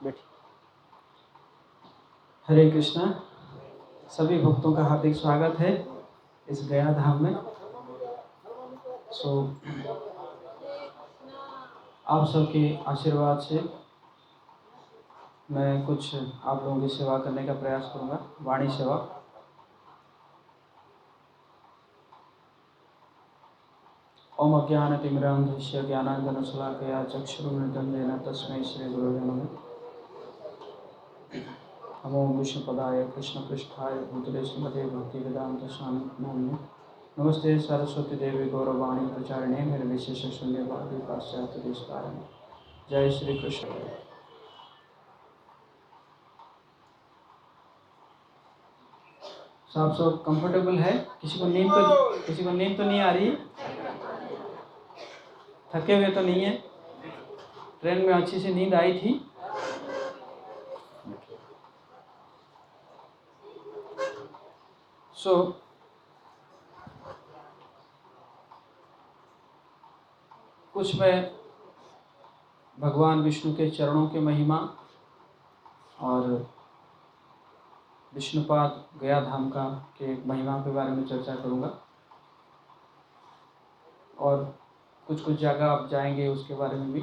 बैठिए। हरे कृष्णा। सभी भक्तों का हार्दिक स्वागत है इस गया धाम में। आप सबके आशीर्वाद से मैं कुछ आप लोगों की सेवा करने का प्रयास करूंगा, वाणी सेवा। ओम अज्ञानतिमिरान्धस्य ज्ञानाञ्जनशलाकया चक्षुरुन्मिलितं येन तस्मै श्रीगुरवे नमः। नमो विष्णुपदाय कृष्णपृष्ठाय भूतले श्रीमते भक्तिवेदान्त स्वामी नामिने। नमस्ते सरस्वती देवी गौरवाणी प्रचारिणे निर्विशेष शून्यवादी पाश्चात्य देशकारिणे। जय श्री कृष्ण। आप सब कंफर्टेबल है? किसी को नींद तो नहीं आ रही? थके हुए तो नहीं है? ट्रेन में अच्छी से नींद आई थी? कुछ मैं भगवान विष्णु के चरणों के महिमा और विष्णुपाद गया धाम का के महिमा के बारे में चर्चा करूंगा, और कुछ जगह आप जाएंगे उसके बारे में भी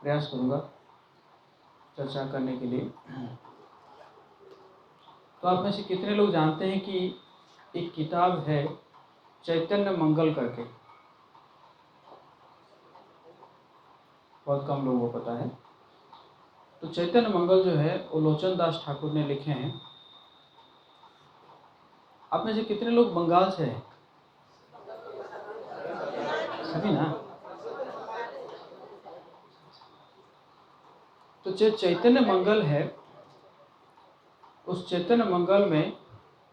प्रयास करूंगा चर्चा करने के लिए। तो आप में से कितने लोग जानते हैं कि एक किताब है चैतन्य मंगल करके? बहुत कम लोगों को पता है। तो चैतन्य मंगल जो है वो लोचन दास ठाकुर ने लिखे हैं। आप में से कितने लोग बंगाल से हैं? सभी ना? तो जो चैतन्य मंगल है, उस चैतन्य मंगल में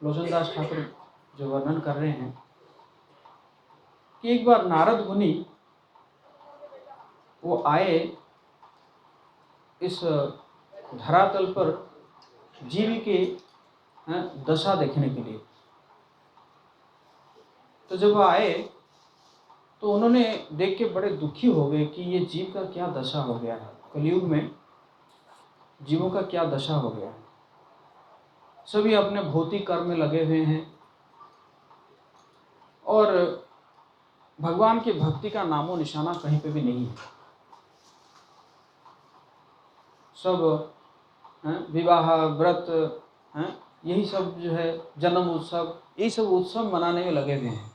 लोचन दास ठाकुर जो वर्णन कर रहे हैं कि एक बार नारद मुनि वो आए इस धरातल पर जीव के दशा देखने के लिए। तो जब वो आए तो उन्होंने देख के बड़े दुखी हो गए कि ये जीव का क्या दशा हो गया है, कलयुग में जीवों का क्या दशा हो गया है। सभी अपने भौतिक कर्म में लगे हुए हैं और भगवान की भक्ति का नामो निशाना कहीं पे भी नहीं है। सब विवाह व्रत यही सब जो है, जन्म उत्सव, यही सब उत्सव मनाने में लगे हुए हैं।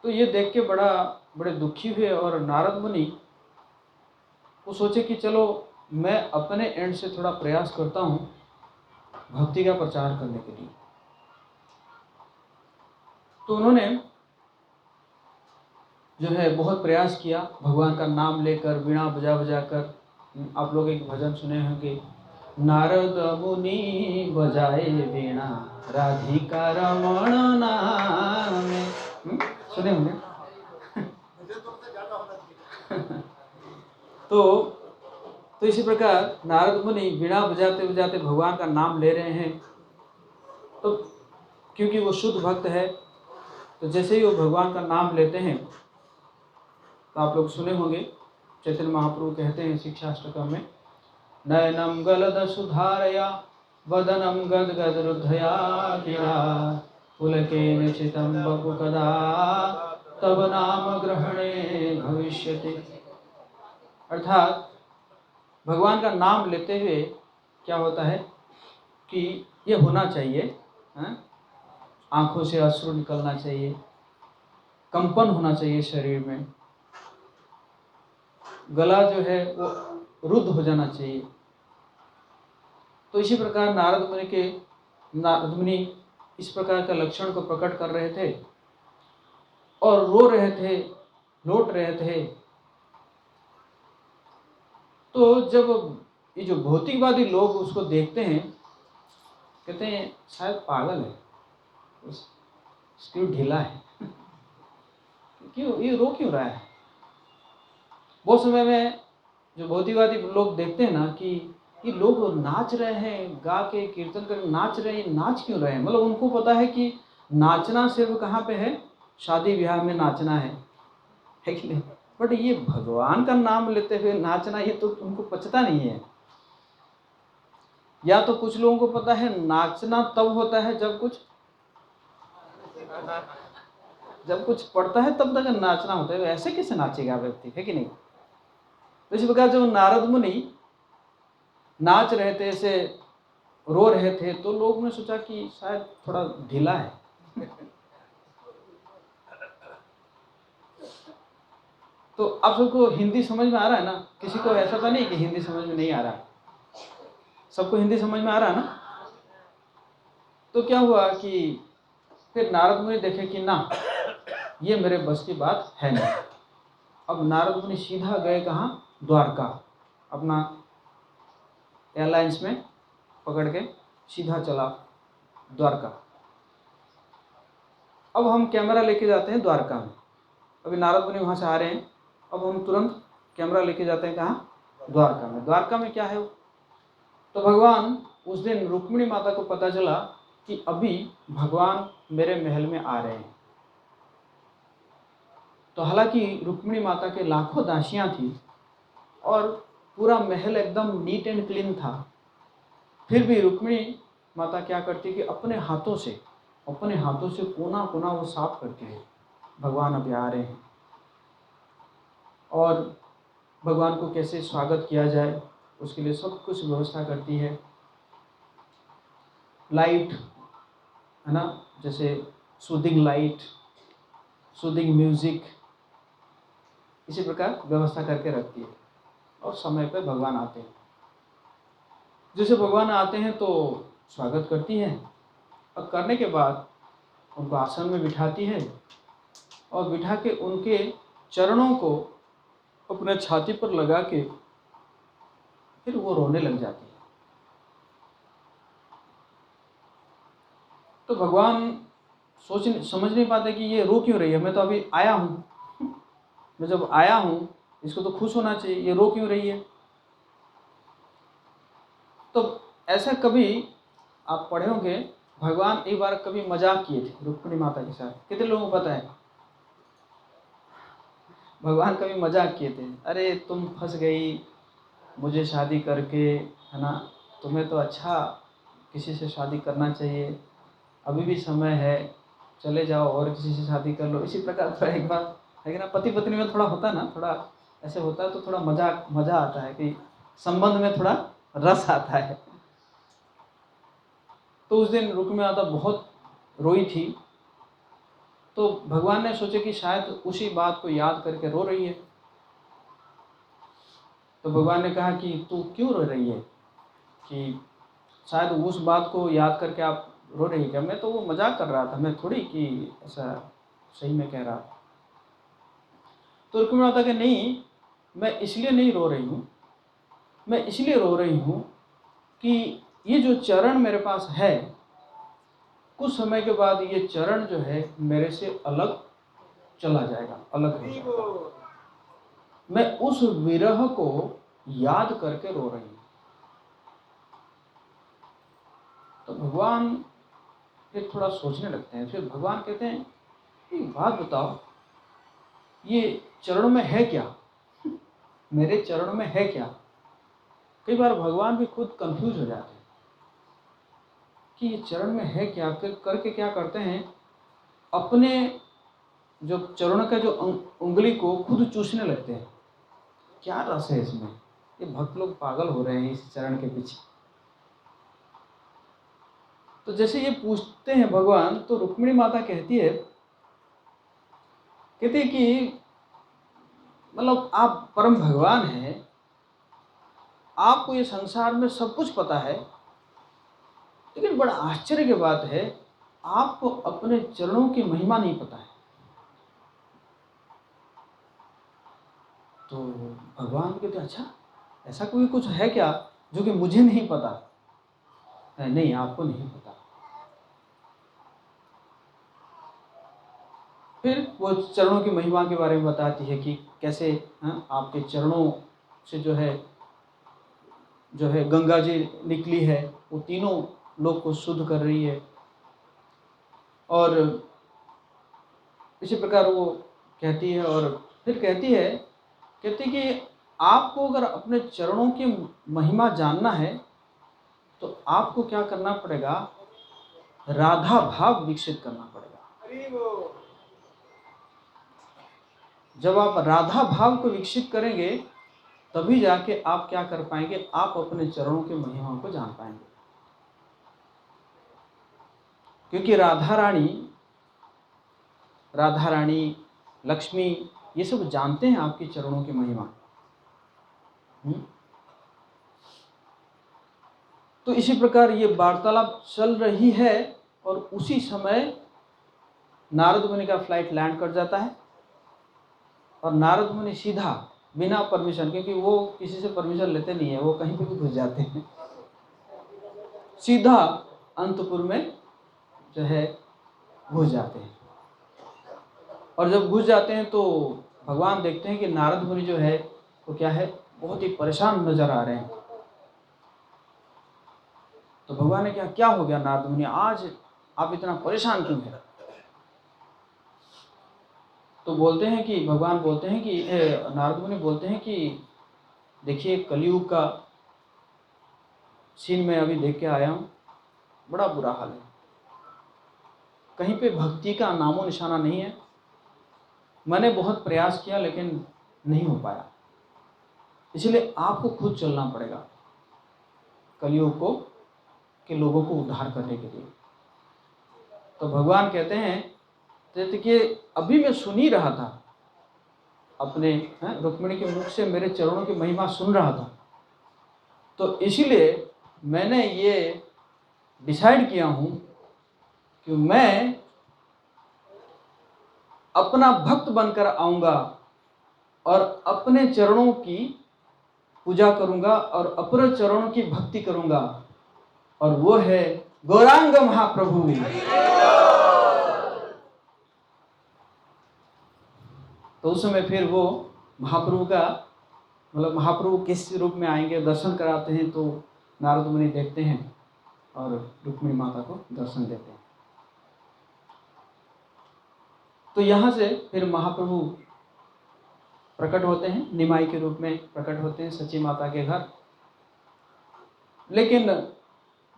तो ये देख के बड़े दुखी हुए और नारद मुनि वो सोचे कि चलो मैं अपने एंड से थोड़ा प्रयास करता हूँ भक्ति का प्रचार करने के लिए। तो उन्होंने जो है बहुत प्रयास किया, भगवान का नाम लेकर वीणा बजा बजा कर। आप लोग एक भजन सुने होंगे, नारद मुनि बजाए वीणा राधिका रमण नाम। सुने होंगे। तो इसी प्रकार नारद मुनि वीणा बजाते बजाते भगवान का नाम ले रहे हैं। तो क्योंकि वो शुद्ध भक्त है, तो जैसे ही वो भगवान का नाम लेते हैं तो आप लोग सुने होंगे, चैतन्य महाप्रभु कहते हैं शिक्षाष्टकम में, नयनम गलद सुधारया वदनम गदगद रुद्धया गिरा पुलकेन चितं बपु कदा तब नाम ग्रहणे भविष्यति। अर्थात भगवान का नाम लेते हुए क्या होता है कि ये होना चाहिए, आंखों से अश्रु निकलना चाहिए, कंपन होना चाहिए शरीर में, गला जो है वो रुद्ध हो जाना चाहिए। तो इसी प्रकार नारद मुनि इस प्रकार का लक्षण को प्रकट कर रहे थे और रो रहे थे, लौट रहे थे। तो जब ये जो भौतिकवादी लोग उसको देखते हैं, कहते हैं शायद पागल है, स्क्रू ढीला है, क्यों ये रो क्यों रहा है। वो समय में जो भौतिकवादी लोग देखते हैं ना कि ये लोग नाच रहे हैं, गा के कीर्तन कर नाच रहे हैं, नाच क्यों रहे हैं। मतलब उनको पता है कि नाचना सिर्फ कहाँ पे है, शादी ब्याह में नाचना है कि नहीं। बट ये भगवान का नाम लेते हुए नाचना, ये तो उनको पचता नहीं है। या तो कुछ लोगों को पता है नाचना तब होता है जब कुछ पड़ता है तब तक नाचना होता है। ऐसे कैसे नाचेगा व्यक्ति, है कि नहीं? तो इसी प्रकार जब नारद मुनि नाच रहे थे, ऐसे रो रहे थे, तो लोग ने सोचा कि शायद थोड़ा ढीला है। तो आप सबको हिंदी समझ में आ रहा है ना? किसी को ऐसा तो नहीं कि हिंदी समझ में नहीं आ रहा है? सबको हिंदी समझ में आ रहा है ना? तो क्या हुआ कि फिर नारद मुनि देखे कि ना, ये मेरे बस की बात है नहीं। अब नारद मुनि सीधा गए कहाँ? द्वारका। अपना एयरलाइंस में पकड़ के सीधा चला द्वारका। अब हम कैमरा लेके जाते हैं द्वारका में। अभी नारद मुनि वहाँ से आ रहे हैं, अब हम तुरंत कैमरा लेके जाते हैं कहाँ? द्वारका में। द्वारका में क्या है? तो भगवान उस दिन रुक्मिणी माता को पता चला कि अभी भगवान मेरे महल में आ रहे हैं। तो हालांकि रुक्मिणी माता के लाखों दासियां थी और पूरा महल एकदम नीट एंड क्लीन था, फिर भी रुक्मिणी माता क्या करती कि अपने हाथों से कोना कोना वो साफ करती है। भगवान अभी आ रहे हैं और भगवान को कैसे स्वागत किया जाए उसके लिए सब कुछ व्यवस्था करती है। लाइट है ना, जैसे सूदिंग लाइट, सूदिंग म्यूजिक, इसी प्रकार व्यवस्था करके रखती है। और समय पर भगवान आते हैं। जैसे भगवान आते हैं तो स्वागत करती है और करने के बाद उनको आसन में बिठाती है और बिठा के उनके चरणों को अपने छाती पर लगा के फिर वो रोने लग जाती है। तो भगवान समझ नहीं पाते कि ये रो क्यों रही है। मैं तो अभी आया हूँ, मैं जब आया हूँ इसको तो खुश होना चाहिए, ये रो क्यों रही है? तो ऐसा कभी आप पढ़े होंगे, भगवान एक बार कभी मजाक किए थे रुक्मिणी माता के साथ। कितने लोगों को पता है? भगवान कभी मजाक किए थे, अरे तुम फंस गई मुझे शादी करके, है ना, तुम्हें तो अच्छा किसी से शादी करना चाहिए, अभी भी समय है, चले जाओ और किसी से शादी कर लो। इसी प्रकार का एक बार है कि ना, पति पत्नी में थोड़ा होता है ना, थोड़ा ऐसे होता है तो थोड़ा मजा आता है कि संबंध में थोड़ा रस आता है। तो उस दिन रुक्मिणी माता बहुत रोई थी। तो भगवान ने सोचे कि शायद उसी बात को याद करके रो रही है। तो भगवान ने कहा कि तू क्यों रो रही है, कि शायद उस बात को याद करके आप रो रही है क्या? मैं तो वो मजाक कर रहा था, मैं थोड़ी कि ऐसा सही में कह रहा था। तो रुक्मिणी माता के नहीं, मैं इसलिए नहीं रो रही हूँ, मैं इसलिए रो रही हूँ कि ये जो चरण मेरे पास है, कुछ समय के बाद ये चरण जो है मेरे से अलग चला जाएगा, अलग हो जाएगा। मैं उस विरह को याद करके रो रही हूँ। तो भगवान फिर थोड़ा सोचने लगते हैं। फिर भगवान कहते हैं, एक बात बताओ, ये चरणों में है क्या? मेरे चरणों में है क्या? कई बार भगवान भी खुद कंफ्यूज हो जाते हैं कि ये चरण में है क्या। करके क्या करते हैं, अपने जो चरण का जो उंगली को खुद चूसने लगते हैं। क्या रस है इसमें, ये भक्त लोग पागल हो रहे हैं इस चरण के पीछे। तो जैसे ये पूछते हैं भगवान, तो रुक्मिणी माता कहती है कि मतलब आप परम भगवान हैं, आपको ये संसार में सब कुछ पता है, लेकिन बड़ा आश्चर्य की बात है, आपको अपने चरणों की महिमा नहीं पता है। तो भगवान कहते, अच्छा ऐसा कोई कुछ है क्या जो कि मुझे नहीं पता? नहीं, आपको नहीं पता। फिर वो चरणों की महिमा के बारे में बताती है कि कैसे आपके चरणों से जो है गंगा जी निकली है, वो तीनों लोग को शुद्ध कर रही है। और इसी प्रकार वो कहती है, और फिर कहती है कहते कि आपको अगर अपने चरणों की महिमा जानना है तो आपको क्या करना पड़ेगा, राधा भाव विकसित करना पड़ेगा। जब आप राधा भाव को विकसित करेंगे तभी जाके आप क्या कर पाएंगे, आप अपने चरणों की महिमाओं को जान पाएंगे। क्योंकि राधा रानी लक्ष्मी ये सब जानते हैं आपके चरणों की महिमा। तो इसी प्रकार ये वार्तालाप चल रही है और उसी समय नारद मुनि का फ्लाइट लैंड कर जाता है और नारद मुनि सीधा बिना परमिशन, क्योंकि वो किसी से परमिशन लेते नहीं है, वो कहीं पे भी घुस जाते हैं, सीधा अंतपुर में जो है घुस जाते हैं। और जब घुस जाते हैं तो भगवान देखते हैं कि नारद मुनि जो है वो क्या है, बहुत ही परेशान नजर आ रहे हैं। तो भगवान ने क्या हो गया नारद मुनि, आज आप इतना परेशान क्यों हैं? तो बोलते हैं कि भगवान बोलते हैं कि नारद मुनि बोलते हैं कि देखिए कलयुग का सीन मैं अभी देख के आया हूँ, बड़ा बुरा हाल है, कहीं पे भक्ति का नामो निशाना नहीं है। मैंने बहुत प्रयास किया लेकिन नहीं हो पाया, इसलिए आपको खुद चलना पड़ेगा कलयुग को के लोगों को उद्धार करने के लिए। तो भगवान कहते हैं देखिए अभी मैं सुन ही रहा था, अपने रुक्मिणी के मुख से मेरे चरणों की महिमा सुन रहा था, तो इसीलिए मैंने ये डिसाइड किया हूँ कि मैं अपना भक्त बनकर आऊँगा और अपने चरणों की पूजा करूँगा और अपने चरणों की भक्ति करूँगा, और वो है गौरांग महाप्रभु। तो उस समय फिर वो महाप्रभु का मतलब महाप्रभु किस रूप में आएंगे, दर्शन कराते हैं। तो नारद मुनि देखते हैं और रुक्मिणी माता को दर्शन देते हैं। तो यहाँ से फिर महाप्रभु प्रकट होते हैं, निमाई के रूप में प्रकट होते हैं सची माता के घर। लेकिन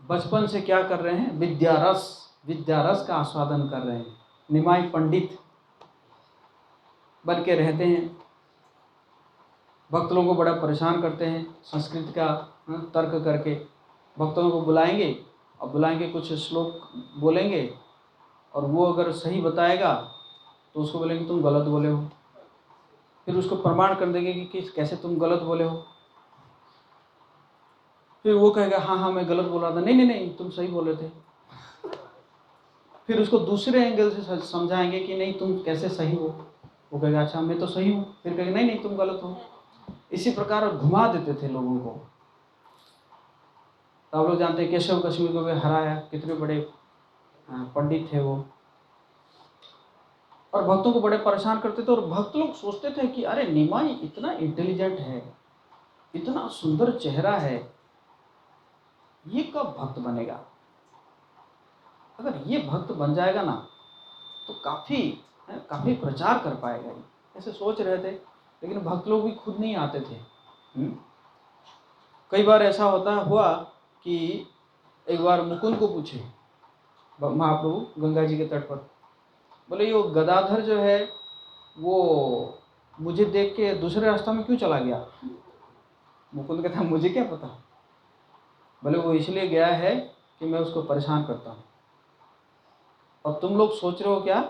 बचपन से क्या कर रहे हैं, विद्यारस का आस्वादन कर रहे हैं। निमाई पंडित बन के रहते हैं, भक्त लोगों को बड़ा परेशान करते हैं, संस्कृत का तर्क करके भक्तों को बुलाएंगे और बुलाएंगे, कुछ श्लोक बोलेंगे और वो अगर सही बताएगा तो उसको बोलेंगे तुम गलत बोले हो, फिर उसको प्रमाण कर देंगे कि कैसे तुम गलत बोले हो। फिर वो कहेगा हाँ मैं गलत बोला था, नहीं तुम सही बोले थे। फिर उसको दूसरे एंगल से समझाएंगे कि नहीं तुम कैसे सही हो, वो कहेगा अच्छा मैं तो सही हूँ, फिर कहेगा नहीं तुम गलत हो। इसी प्रकार घुमा देते थे लोगों को। तो आप लोग जानते हैं केशव कश्मीर को भी हराया, कितने बड़े पंडित थे वो, और भक्तों को बड़े परेशान करते थे। और भक्त लोग सोचते थे कि अरे निमाई इतना इंटेलिजेंट है, इतना सुंदर चेहरा है, ये कब भक्त बनेगा? अगर ये भक्त बन जाएगा ना तो काफ़ी प्रचार कर पाएगा, ये ऐसे सोच रहे थे। लेकिन भक्त लोग भी खुद नहीं आते थे। कई बार ऐसा हुआ कि एक बार मुकुंद को पूछे महाप्रभु गंगा जी के तट पर, बोले ये गदाधर जो है वो मुझे देख के दूसरे रास्ता में क्यों चला गया? मुकुंद कहता मुझे क्या पता। बोले वो इसलिए गया है कि मैं उसको परेशान करता हूँ। और तुम लोग सोच रहे हो क्या,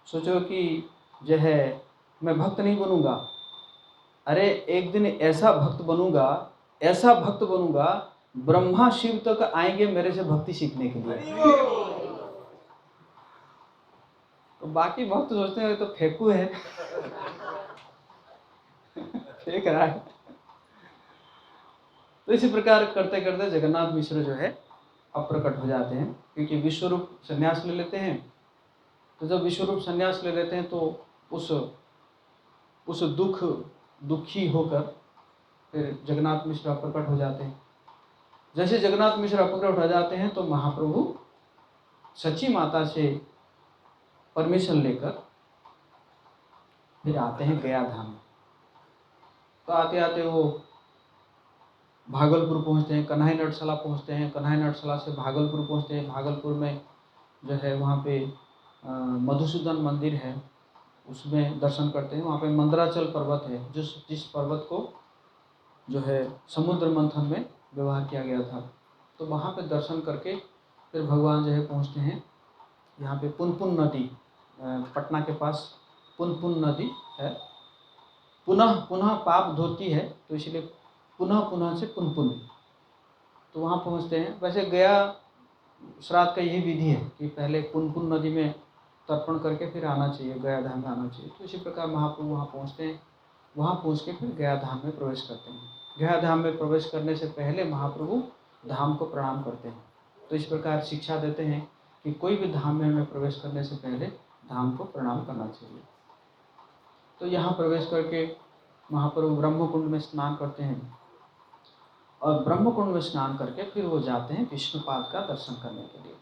सोच रहे हो कि जो है मैं भक्त नहीं बनूंगा? अरे एक दिन ऐसा भक्त बनूंगा ब्रह्मा शिव तक आएंगे मेरे से भक्ति सीखने के लिए। तो बाकी भक्त सोचते हैं तो फेंकू है फेंक रहा है। तो इसी प्रकार करते करते जगन्नाथ मिश्र जो है अब प्रकट हो जाते हैं, क्योंकि विश्वरूप संन्यास ले लेते हैं। तो जब विश्वरूप संन्यास ले लेते हैं तो उस दुखी होकर फिर जगन्नाथ मिश्र प्रकट हो जाते हैं। जैसे जगन्नाथ मिश्र प्रकट हो जाते हैं तो महाप्रभु सची माता से परमिशन लेकर फिर आते हैं गया धाम। तो आते आते वो भागलपुर पहुँचते हैं, कन्हाई नटसला पहुँचते हैं, कन्हाई नटसला से भागलपुर पहुँचते हैं। भागलपुर में जो है वहाँ पे मधुसूदन मंदिर है, उसमें दर्शन करते हैं। वहाँ पे मंदराचल पर्वत है, जिस पर्वत को जो है समुद्र मंथन में व्यवहार किया गया था। तो वहाँ पे दर्शन करके फिर भगवान जो है पहुँचते हैं यहाँ पे पुनपुन नदी, पटना के पास पुनपुन नदी है। पुनः पुनः पाप धोती है, तो इसलिए पुनः पुनः से पुनपुन, तो वहाँ पहुँचते हैं। वैसे गया श्राद्ध का यही विधि है कि पहले पुनपुन नदी में तर्पण करके फिर आना चाहिए, गया धाम में आना चाहिए। तो इसी प्रकार महाप्रभु वहाँ पहुँचते हैं। वहाँ पहुँच के फिर गया धाम में प्रवेश करते हैं। गया धाम में प्रवेश करने से पहले महाप्रभु धाम को प्रणाम करते हैं। तो इस प्रकार शिक्षा देते हैं कि कोई भी धाम में हमें प्रवेश करने से पहले धाम को प्रणाम करना चाहिए। तो यहाँ प्रवेश करके महाप्रभु ब्रह्मकुंड में स्नान करते हैं, और ब्रह्मकुंड में स्नान करके फिर वो जाते हैं विष्णुपाद का दर्शन करने के लिए।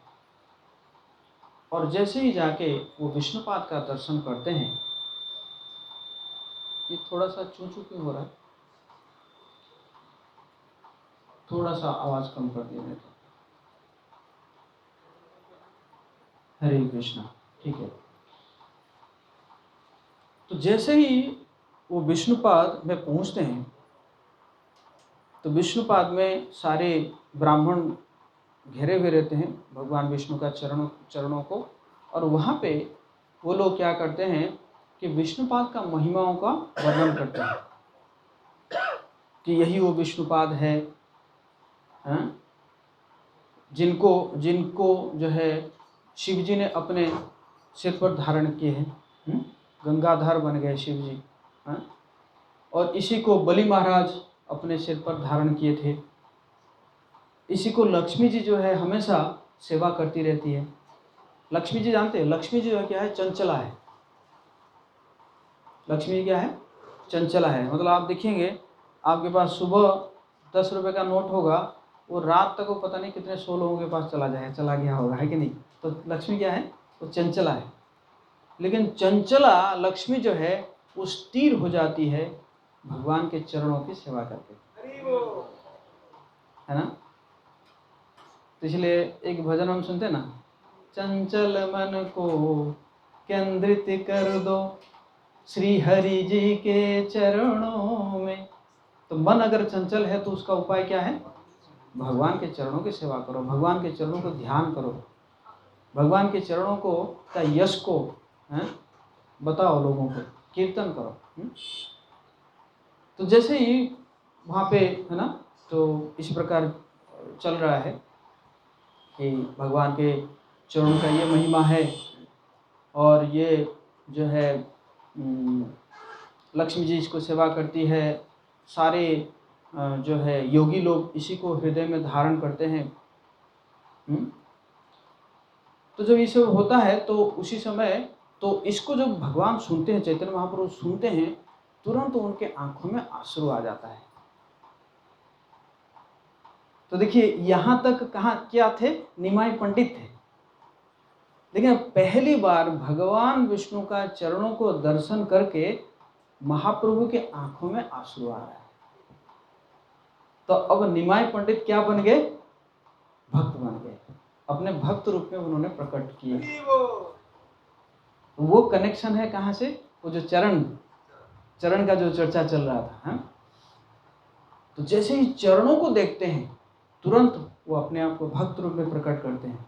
और जैसे ही जाके वो विष्णुपाद का दर्शन करते हैं, ये थोड़ा सा चूं चूं क्यों हो रहा है, थोड़ा सा आवाज़ कम कर दिया मेरे को। हरे कृष्णा, ठीक है। तो जैसे ही वो विष्णुपाद में पहुंचते हैं, तो विष्णुपाद में सारे ब्राह्मण घेरे हुए रहते हैं भगवान विष्णु का चरणों को। और वहाँ पे वो लोग क्या करते हैं कि विष्णुपाद का महिमाओं का वर्णन करते हैं कि यही वो विष्णुपाद है, जिनको जो है शिव जी ने अपने सिर पर धारण किए हैं। गंगाधर बन गए शिव जी। और इसी को बलि महाराज अपने सिर पर धारण किए थे। इसी को लक्ष्मी जी जो है हमेशा सेवा करती रहती है। लक्ष्मी जी जानते हैं, लक्ष्मी जी जो है क्या है, चंचला है। लक्ष्मी क्या है, चंचला है। मतलब आप देखेंगे आपके पास सुबह 10 रुपये का नोट होगा, वो रात तक वो पता नहीं कितने 100 लोगों के पास चला गया होगा, है कि नहीं। तो लक्ष्मी क्या है, वो चंचला है। लेकिन चंचला लक्ष्मी जो है वो स्थिर हो जाती है भगवान के चरणों की सेवा करके, है ना। तो इसलिए एक भजन हम सुनते हैं ना, चंचल मन को केंद्रित कर दो श्री हरि जी के चरणों में। तो मन अगर चंचल है तो उसका उपाय क्या है, भगवान के चरणों की सेवा करो, भगवान के चरणों को ध्यान करो, भगवान के चरणों को का यश को बताओ, लोगों को कीर्तन करो। तो जैसे ही वहाँ पे है ना, तो इस प्रकार चल रहा है कि भगवान के चरणों का ये महिमा है। और ये जो है लक्ष्मी जी इसको सेवा करती है। सारे जो है योगी लोग इसी को हृदय में धारण करते हैं। तो जब ये सब होता है तो उसी समय तो इसको जब भगवान सुनते हैं, चैतन्य महाप्रभु सुनते हैं, तुरंत उनके आंखों में आंसू आ जाता है। तो देखिए यहाँ तक कहाँ क्या थे, निमाई पंडित थे, लेकिन पहली बार भगवान विष्णु का चरणों को दर्शन करके महाप्रभु के आंखों में आंसू आ रहा है। तो अब निमाई पंडित क्या बन गए, भक्त बन गए, अपने भक्त रूप में उन्होंने प्रकट किए। वो कनेक्शन है कहाँ से, वो जो चरण का जो चर्चा चल रहा था। तो जैसे ही चरणों को देखते हैं तुरंत वो अपने आप को भक्त रूप में प्रकट करते हैं,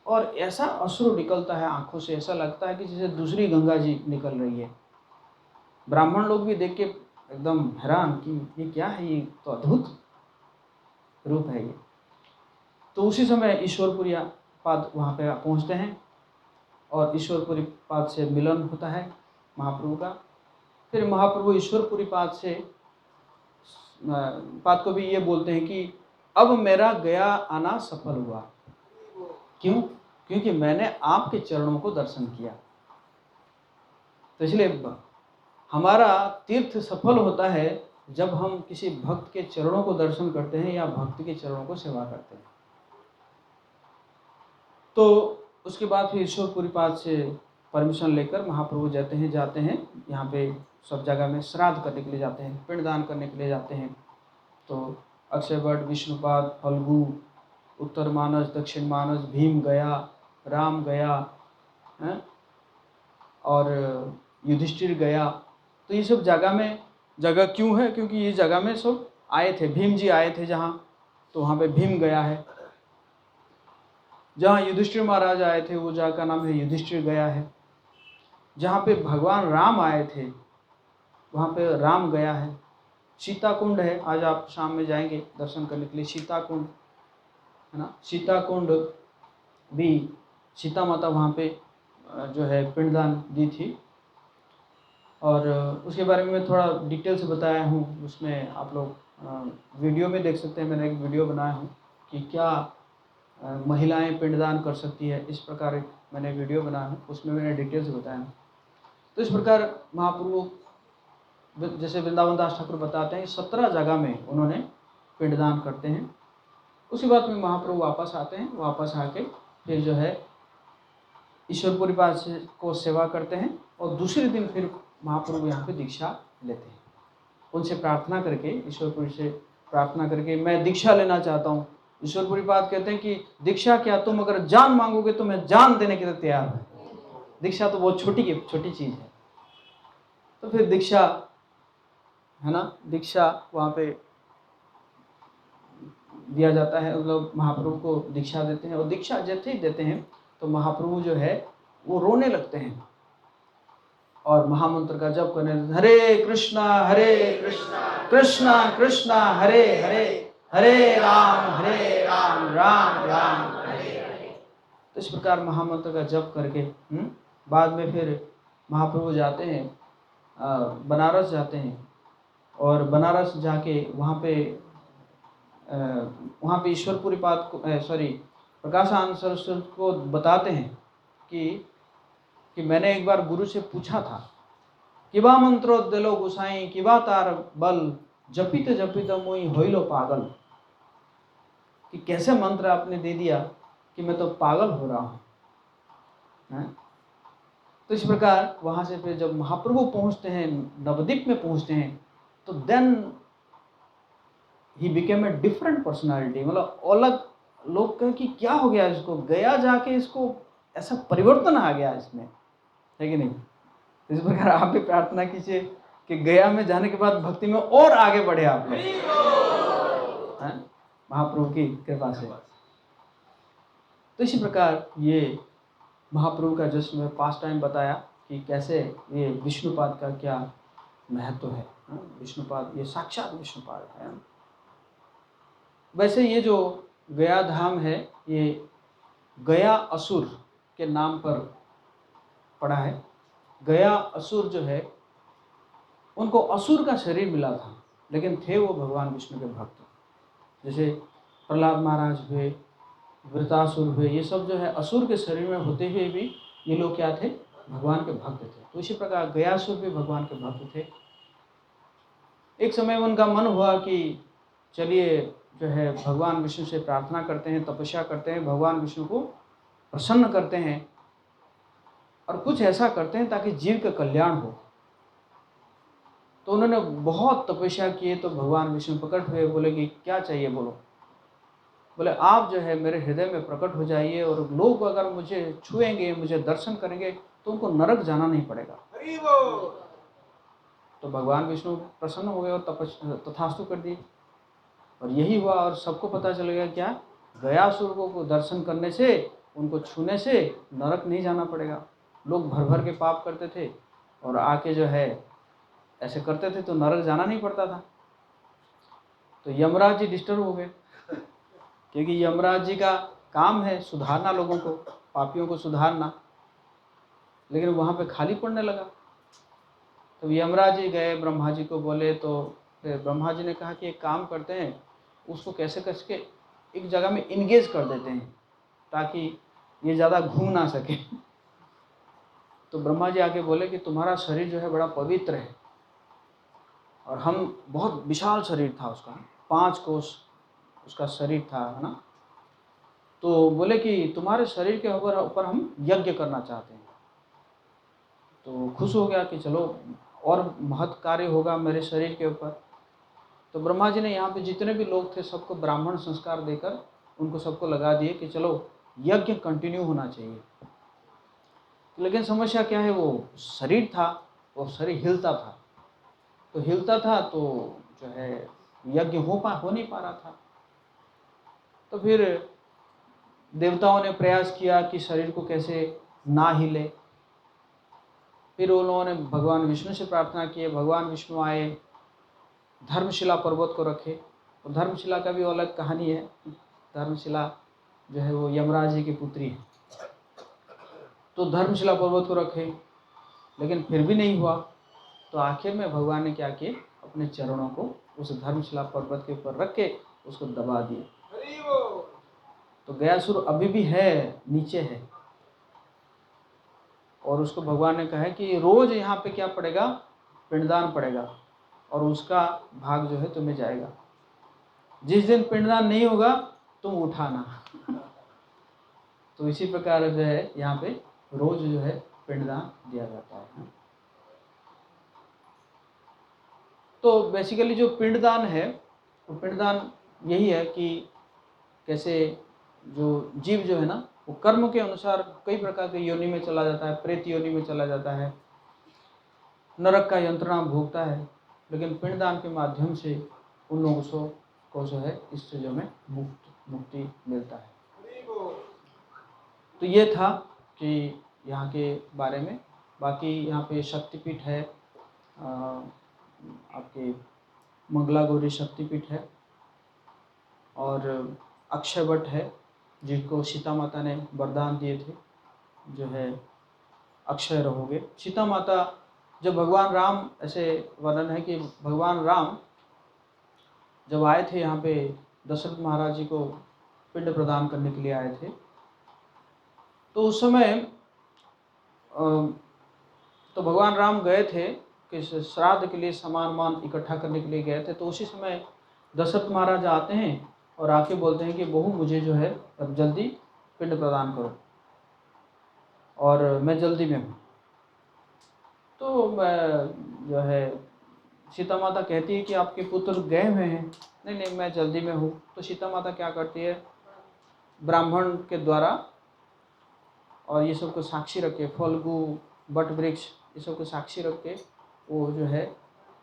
और ऐसा अश्रु निकलता है आंखों से, ऐसा लगता है कि जैसे दूसरी गंगा जी निकल रही है। ब्राह्मण लोग भी देख के एकदम हैरान कि ये क्या है, ये तो अद्भुत रूप है ये। तो उसी समय ईश्वरपुरी पाद वहाँ पे पहुँचते हैं, और ईश्वरपुरी पाद से मिलन होता है महाप्रभु का। फिर महाप्रभु ईश्वरपुरी पाद को भी ये बोलते हैं कि अब मेरा गया आना सफल हुआ। क्यों, क्योंकि मैंने आपके चरणों को दर्शन किया। तो इसलिए हमारा तीर्थ सफल होता है जब हम किसी भक्त के चरणों को दर्शन करते हैं या भक्त के चरणों को सेवा करते हैं। तो उसके बाद फिर ईश्वरपुरी पाद से परमिशन लेकर महाप्रभु जाते हैं यहाँ पे सब जगह में श्राद्ध करने के लिए जाते हैं, पिंडदान करने के लिए जाते हैं। तो अक्षयवट, विष्णुपाद, फल्गु, उत्तर मानस, दक्षिण मानस, भीम गया, राम गया, हैं, और युधिष्ठिर गया। तो ये सब जगह क्यों है? क्योंकि ये जगह में सब आए थे, भीम जी आए थे जहाँ, तो वहाँ पे भीम गया है। जहाँ युधिष्ठिर महाराज आए थे वो जगह का नाम है युधिष्ठिर गया है। जहाँ पे भगवान राम आए थे वहाँ पे राम गया है। सीता कुंड है, आज आप शाम में जाएंगे दर्शन करने के लिए, सीता कुंड है ना। सीता कुंड भी सीता माता वहाँ पे जो है पिंडदान दी थी, और उसके बारे में मैं थोड़ा डिटेल से बताया हूँ। उसमें आप लोग वीडियो में देख सकते हैं, मैंने एक वीडियो बनाया हूँ कि क्या महिलाएं पिंडदान कर सकती है, इस प्रकार एक मैंने वीडियो बनाया हूँ, उसमें मैंने डिटेल से बताया हूँ। तो इस प्रकार महाप्रभु जैसे वृंदावन दास ठाकुर बताते हैं 17 जगह में उन्होंने पिंडदान करते हैं। उसके बाद में महाप्रभु वापस आते हैं, वापस आके फिर जो है ईश्वरपुरी पाद को सेवा करते हैं, और दूसरे दिन फिर महाप्रभु यहाँ पे दीक्षा लेते हैं। उनसे प्रार्थना करके, ईश्वरपुरी से प्रार्थना करके, मैं दीक्षा लेना चाहता हूँ। ईश्वरपुरी पाद कहते हैं कि दीक्षा क्या, तुम अगर जान मांगोगे तो मैं जान देने के लिए तैयार हूँ। दीक्षा तो बहुत छोटी चीज़ है। तो फिर दीक्षा है ना, दीक्षा वहाँ पे दिया जाता है, मतलब महाप्रभु को दीक्षा देते हैं। और दीक्षा जैसे ही देते हैं तो महाप्रभु जो है वो रोने लगते हैं और महामंत्र का जप करने लगते हैं, हरे कृष्णा कृष्णा कृष्णा हरे हरे, हरे राम राम राम हरे हरे। तो इस प्रकार महामंत्र का जप करके बाद में फिर महाप्रभु जाते हैं, बनारस जाते हैं, और बनारस जाके वहाँ पे ईश्वरपुरी पाद को प्रकाशानंद सरस्वती को बताते हैं कि मैंने एक बार गुरु से पूछा था, किबा मंत्रो दिलो गुसाई किबा तार बल, जपित जपित मोई होइलो पागल, कि कैसे मंत्र आपने दे दिया कि मैं तो पागल हो रहा हूँ। तो इस प्रकार वहाँ से फिर जब महाप्रभु पहुँचते हैं, नवद्वीप में पहुँचते हैं, तो then he became a different personality. मतलब अलग, लोग कहें कि क्या हो गया इसको, गया जाके इसको ऐसा परिवर्तन आ गया इसमें, है कि नहीं। इस प्रकार आप भी प्रार्थना कीजिए कि गया में जाने के बाद भक्ति में और आगे बढ़े आप लोग, महाप्रभु की कृपा से। तो इसी प्रकार ये महाप्रभु का जस्ट मैं पास्ट टाइम बताया कि कैसे ये विष्णुपाद का क्या महत्व है। विष्णुपाद ये साक्षात विष्णुपाद है। वैसे ये जो गया धाम है ये गया असुर के नाम पर पड़ा है। गया असुर जो है उनको असुर का शरीर मिला था, लेकिन थे वो भगवान विष्णु के भक्त। जैसे प्रहलाद महाराज हुए, वृतासुर हुए, ये सब जो है असुर के शरीर में होते हुए भी ये लोग क्या थे, भगवान के भक्त थे। तो इसी प्रकार गयासुर भी भगवान के भक्त थे। एक समय उनका मन हुआ कि चलिए जो है भगवान विष्णु से प्रार्थना करते हैं, तपस्या करते हैं, भगवान विष्णु को प्रसन्न करते हैं और कुछ ऐसा करते हैं ताकि जीव का कल्याण हो। तो उन्होंने बहुत तपस्या किए, तो भगवान विष्णु प्रकट हुए, बोले कि क्या चाहिए बोलो। बोले आप जो है मेरे हृदय में प्रकट हो जाइए, और लोग अगर मुझे छुएंगे, मुझे दर्शन करेंगे, तो उनको नरक जाना नहीं पड़ेगा। तो भगवान विष्णु प्रसन्न हो गए और तथास्तु कर दी। और यही हुआ, और सबको पता चल गया क्या, गयासुर को दर्शन करने से, उनको छूने से नरक नहीं जाना पड़ेगा। लोग भर भर के पाप करते थे और आके जो है ऐसे करते थे तो नरक जाना नहीं पड़ता था। तो यमराज जी डिस्टर्ब हो गए, क्योंकि यमराज जी का काम है सुधारना लोगों को, पापियों को सुधारना, लेकिन वहाँ पे खाली पड़ने लगा। तो यमराज जी गए, ब्रह्मा जी को बोले, तो फिर ब्रह्मा जी ने कहा कि एक काम करते हैं, उसको कैसे करके एक जगह में इंगेज कर देते हैं ताकि ये ज़्यादा घूम ना सके। तो ब्रह्मा जी आके बोले कि तुम्हारा शरीर जो है बड़ा पवित्र है, और हम बहुत विशाल शरीर था उसका, 5 कोस उसका शरीर था, है ना। तो बोले कि तुम्हारे शरीर के ऊपर हम यज्ञ करना चाहते हैं। तो खुश हो गया कि चलो, और महत् कार्य होगा मेरे शरीर के ऊपर। तो ब्रह्मा जी ने यहाँ पे जितने भी लोग थे सबको ब्राह्मण संस्कार देकर उनको सबको लगा दिए कि चलो यज्ञ कंटिन्यू होना चाहिए। लेकिन समस्या क्या है, वो शरीर था, वो शरीर हिलता था, तो हिलता था तो जो है यज्ञ हो नहीं पा रहा था। तो फिर देवताओं ने प्रयास किया कि शरीर को कैसे ना हिले। फिर उन लोगों ने भगवान विष्णु से प्रार्थना की, भगवान विष्णु आए, धर्मशिला पर्वत को रखे। और धर्मशिला का भी अलग कहानी है। धर्मशिला जो है वो यमराज जी की पुत्री है। तो धर्मशिला पर्वत को रखे, लेकिन फिर भी नहीं हुआ। तो आखिर में भगवान ने क्या किए, अपने चरणों को उस धर्मशिला पर्वत के ऊपर रख के उसको दबा दिए। तो गयासुर अभी भी है, नीचे है, और उसको भगवान ने कहा है कि रोज यहाँ पे क्या पड़ेगा, पिंडदान पड़ेगा, और उसका भाग जो है तुम्हें जाएगा। जिस दिन पिंडदान नहीं होगा तुम उठाना। तो इसी प्रकार जो है यहाँ पे रोज जो है पिंडदान दिया जाता है। तो बेसिकली जो पिंडदान है, वो पिंडदान यही है कि कैसे जो जीव जो है ना, वो कर्म के अनुसार कई प्रकार के योनि में चला जाता है, प्रेत योनि में चला जाता है, नरक का यंत्रणा भोगता है, लेकिन पिंडदान के माध्यम से उन लोगों को जो है इस चीज़ों में मुक्ति मिलता है। तो ये था कि यहाँ के बारे में। बाकी यहाँ पे शक्तिपीठ है, आपके मंगला गौरी शक्तिपीठ है, और अक्षयवट है जिनको सीता माता ने वरदान दिए थे, जो है अक्षय रहोगे। सीता माता, जब भगवान राम, ऐसे वर्णन है कि भगवान राम जब आए थे यहाँ पे दशरथ महाराज जी को पिंड प्रदान करने के लिए आए थे, तो उस समय तो भगवान राम गए थे कि श्राद्ध के लिए सामान मान इकट्ठा करने के लिए गए थे। तो उसी समय दशरथ महाराज आते हैं और आके बोलते हैं कि बहू मुझे जो है अब जल्दी पिंड प्रदान करो, और मैं जल्दी में हूँ। तो मैं जो है सीता माता कहती है कि आपके पुत्र गए हुए हैं। नहीं नहीं, मैं जल्दी में हूँ। तो सीता माता क्या करती है, ब्राह्मण के द्वारा, और ये सब को साक्षी रख के, फल्गु, बट वृक्ष, ये सब को साक्षी रख के वो जो है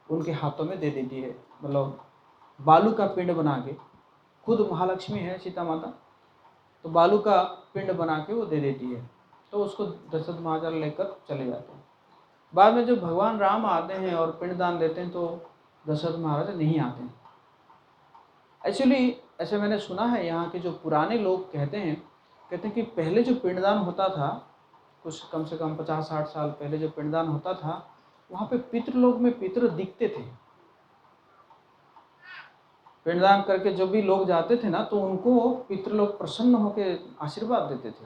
उनके हाथों में दे देती है। मतलब बालू का पिंड बना के, खुद महालक्ष्मी है सीता माता, तो बालू का पिंड बना के वो दे देती है। तो उसको दशरथ महाराज लेकर चले जाते हैं। बाद में जब भगवान राम आते हैं और पिंडदान देते हैं तो दशरथ महाराज नहीं आते हैं। एक्चुअली ऐसे मैंने सुना है, यहाँ के जो पुराने लोग कहते हैं कि पहले जो पिंडदान होता था, कुछ कम से कम 50-60 साल पहले जो पिंडदान होता था, वहाँ पे पितृलोक में पितृ दिखते थे। पिंडदान करके जो भी लोग जाते थे ना, तो उनको पितृलोक प्रसन्न होकर आशीर्वाद देते थे।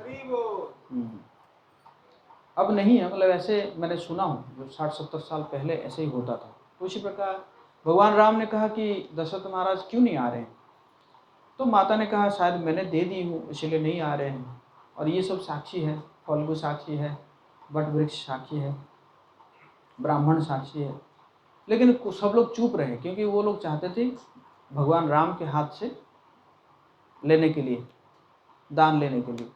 अब नहीं है, मतलब ऐसे मैंने सुना हूँ, जो 60-70 साल पहले ऐसे ही होता था। तो इसी प्रकार भगवान राम ने कहा कि दशरथ महाराज क्यों नहीं आ रहे हैं। तो माता ने कहा शायद मैंने दे दी हूँ इसलिए नहीं आ रहे हैं। और ये सब साक्षी है, फल्गु साक्षी है, बट वृक्ष साक्षी है, ब्राह्मण साक्षी है। लेकिन सब लोग चुप रहे, क्योंकि वो लोग चाहते थे भगवान राम के हाथ से लेने के लिए, दान लेने के लिए।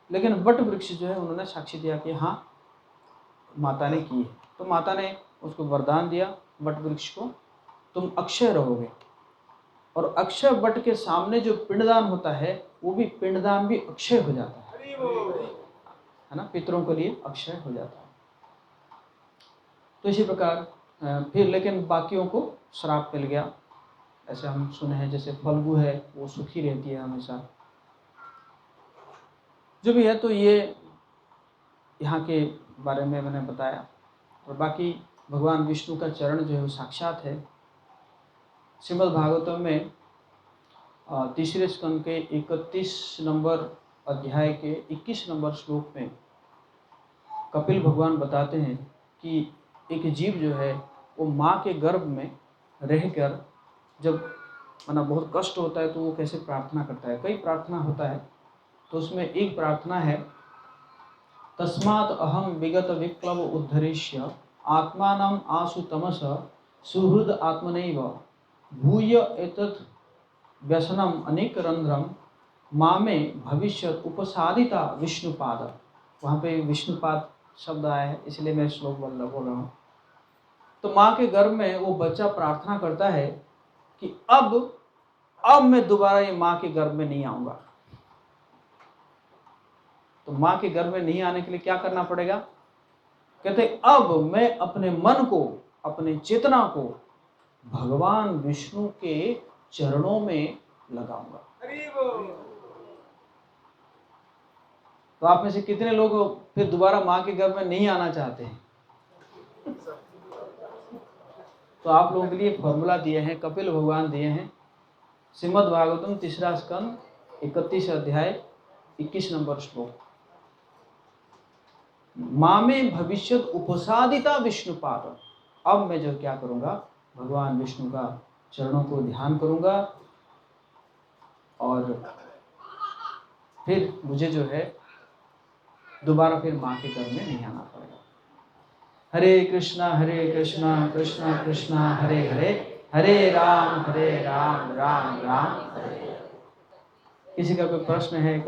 लेकिन वट वृक्ष जो है उन्होंने साक्षी दिया कि हाँ माता ने की है। तो माता ने उसको वरदान दिया वट वृक्ष को, तुम अक्षय रहोगे। और अक्षय वट के सामने जो पिंडदान होता है, वो भी पिंडदान भी अक्षय हो जाता है ना, पितरों के लिए अक्षय हो जाता है। तो इसी प्रकार फिर लेकिन बाकियों को श्राप मिल गया, ऐसे हम सुने हैं। जैसे फल्गु है वो सुखी रहती है हमेशा, जो भी है। तो ये यहाँ के बारे में मैंने बताया। और बाकी भगवान विष्णु का चरण जो है वो साक्षात है। श्रीमद् भागवतम में तीसरे स्कंद के 31 नंबर अध्याय के 21 नंबर श्लोक में कपिल भगवान बताते हैं कि एक जीव जो है वो माँ के गर्भ में रहकर जब बहुत कष्ट होता है तो वो कैसे प्रार्थना करता है। कई प्रार्थना होता है, तो उसमें एक प्रार्थना है, तस्मात् अहम विगत विप्लव उद्धरिष्य आत्मानम आसु तमस सुहृद आत्मनैव भूय एतत् व्यसनम अनेक रंध्रम मामे भविष्य उपसादिता विष्णुपाद। वहाँ पे विष्णुपाद शब्द आया है, इसलिए मैं श्लोक बोल रहा हूँ। तो माँ के गर्भ में वो बच्चा प्रार्थना करता है कि अब मैं दोबारा ये माँ के गर्भ में नहीं आऊँगा। तो माँ के गर्भ में नहीं आने के लिए क्या करना पड़ेगा? कहते अब मैं अपने मन को, अपने चेतना को भगवान विष्णु के चरणों में लगाऊंगा। तो आप में से कितने लोग फिर दोबारा माँ के गर्भ में नहीं आना चाहते हैं? तो आप लोगों के लिए फॉर्मूला दिए हैं, कपिल भगवान दिए हैं। श्रीमद् भागवतम 3 स्कंद 31 अध्याय 21 नंबर श्लोक। मामे भविष्यत उपसादिता विष्णुपाद। अब मैं जो क्या करूंगा, भगवान विष्णु का चरणों को ध्यान करूंगा और फिर मुझे जो है दोबारा फिर माँ के घर में नहीं आना पड़ेगा। हरे कृष्णा कृष्णा कृष्णा हरे हरे, हरे राम राम राम हरे। किसी का कोई प्रश्न है?